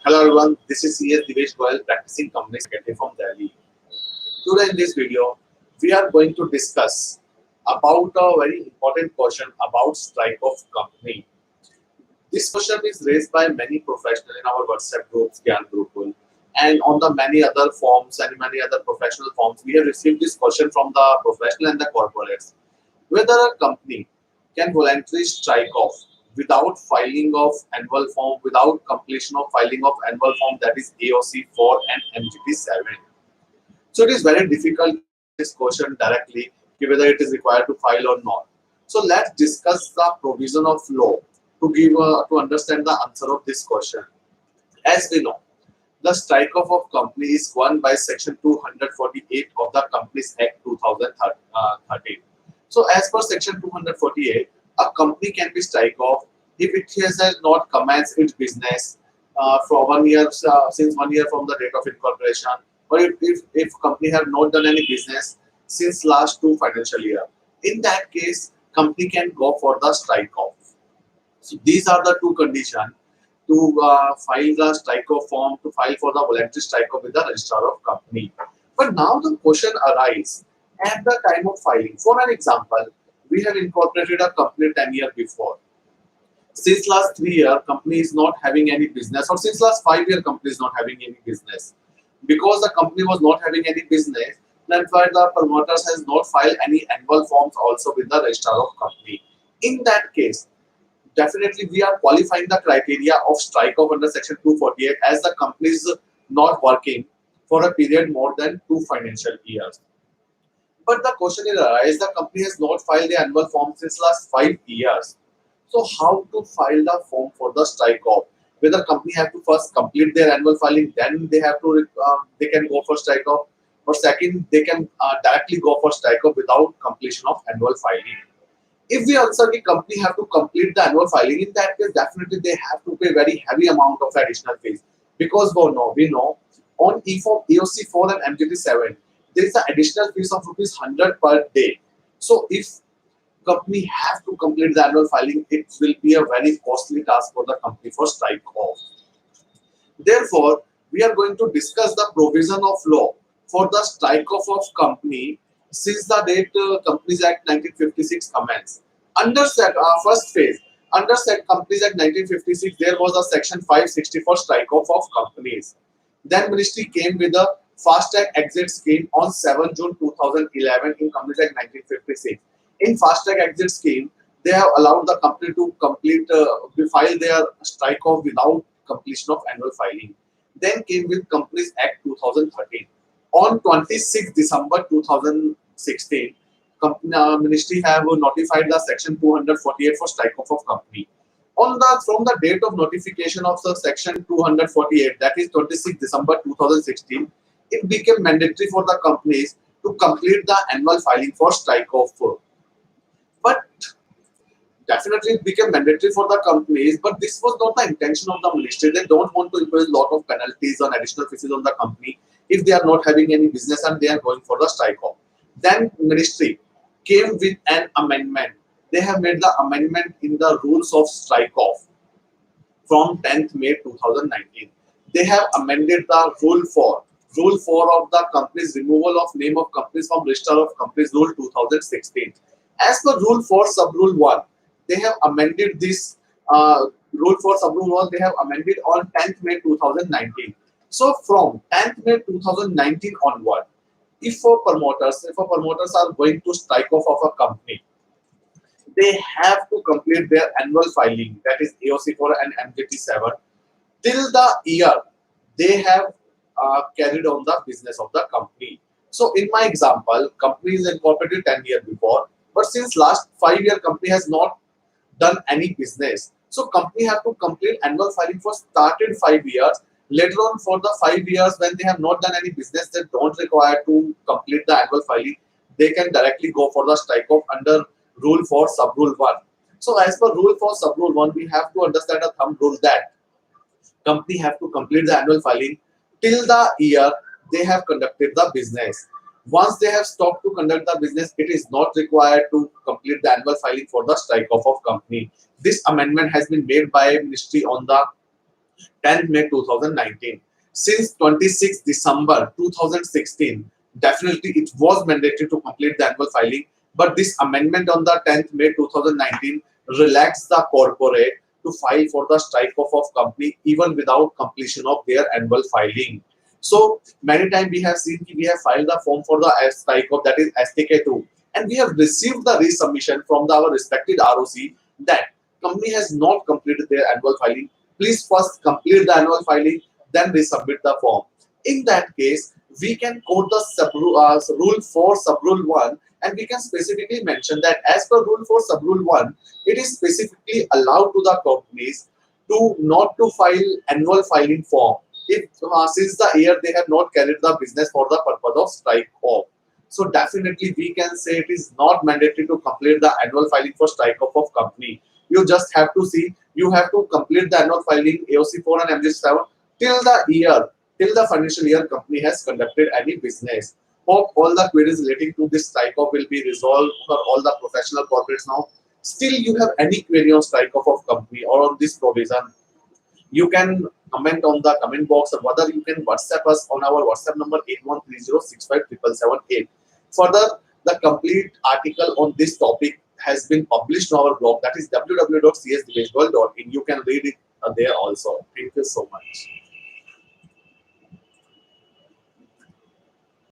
Hello everyone, this is CS Divesh Goyal, practicing company secretary from Delhi. Today in this video, we are going to discuss about a very important question about strike of company. This question is raised by many professionals in our WhatsApp groups, Gyan group, and on the many other forms and many other professional forms. We have received this question from the professional and the corporates. Whether a company can voluntarily strike off without filing of annual form, without completion of filing of annual form, that is AOC-4 and MGT-7. So it is very difficult to answer this question directly, whether it is required to file or not. So let's discuss the provision of law to give to understand the answer of this question. As we know, the strike off of company is governed by Section 248 of the Companies Act 2013. So as per Section 248, a company can be strike off if it has not commenced its business for 1 year, since 1 year from the date of incorporation, or if company have not done any business since last 2 financial year. In that case, company can go for the strike off. So these are the two conditions to file the strike off form, to file for the voluntary strike off with the registrar of company. But now the question arises at the time of filing. For an example, we have incorporated a company 10 years before. Since last 3 years, company is not having any business, or since last 5 years, company is not having any business. Because the company was not having any business, that's why the promoters has not filed any annual forms also with the registrar of company. In that case, definitely we are qualifying the criteria of strike off under Section 248 as the company is not working for a period more than 2 financial years. But the question is arise, the company has not filed the annual form since last 5 years. So how to file the form for the strike off? Whether company have to first complete their annual filing, then they have to they can go for strike off, or second they can directly go for strike off without completion of annual filing. If we answer the company have to complete the annual filing, in that case definitely they have to pay very heavy amount of additional fees, because we know on e-form AOC-4 and MGT-7 there is an additional fees of ₹100 per day. So if company have to complete the annual filing, it will be a very costly task for the company for strike off. Therefore, we are going to discuss the provision of law for the strike off of company since the date Companies Act 1956 commenced. Under first phase, under Companies Act 1956, there was a Section 564 strike off of companies. Then Ministry came with a Fast Track Exit Scheme on 7 June 2011 in Companies Act 1956. In Fast Track Exit Scheme, they have allowed the company to file their strike off without completion of annual filing. Then came with Companies Act 2013. On 26 December 2016, Ministry have notified the Section 248 for strike off of company. From the date of notification of the Section 248, that is 26 December 2016, it became mandatory for the companies to complete the annual filing for strike off. But definitely it became mandatory for the companies, but this was not the intention of the ministry. They don't want to impose a lot of penalties on additional fees on the company if they are not having any business and they are going for the strike off. Then ministry came with an amendment. They have made the amendment in the rules of strike off from 10th May 2019. They have amended the Rule 4 of the company's removal of name of companies from register of companies, Rule 2016. As per Rule 4 Sub Rule 1, they have amended this Rule 4 Sub Rule 1, they have amended on 10th May 2019. So from 10th May 2019 onward, if promoters are going to strike off of a company, they have to complete their annual filing, that is AOC-4 and MGT-7, till the year they have carried on the business of the company. So in my example, company is incorporated 10 years before, but since last 5 year company has not done any business. So company have to complete annual filing for started 5 years. Later on for the 5 years when they have not done any business, they don't require to complete the annual filing. They can directly go for the strike off under Rule 4 Sub Rule 1. So as per Rule 4 Sub Rule 1, we have to understand a thumb rule that company have to complete the annual filing till the year they have conducted the business. Once they have stopped to conduct the business, it is not required to complete the annual filing for the strike off of company. This amendment has been made by Ministry on the 10th May 2019. Since 26 December 2016, definitely it was mandatory to complete the annual filing, but this amendment on the 10th May 2019 relaxed the corporate to file for the strike-off of company even without completion of their annual filing. So many times we have seen we have filed the form for the strike-off, that is STK2, and we have received the resubmission from our respected ROC that company has not completed their annual filing. Please first complete the annual filing, then resubmit the form. In that case, we can quote the rule 4 subrule 1, and we can specifically mention that as per rule 4 subrule 1, it is specifically allowed to the companies to not to file annual filing form if since the year they have not carried the business for the purpose of strike off. So definitely we can say it is not mandatory to complete the annual filing for strike off of company. You just have to see, you have to complete the annual filing AOC-4 and MG7 till the year, till the financial year company has conducted any business. Hope all the queries relating to this strike off will be resolved for all the professional corporates now. Still you have any query on strike off of company or on this provision, you can comment on the comment box, or whether you can WhatsApp us on our WhatsApp number 8130657778. Further, the complete article on this topic has been published on our blog, that is www.csdiveshgoyal.in. You can read it there also. Thank you so much.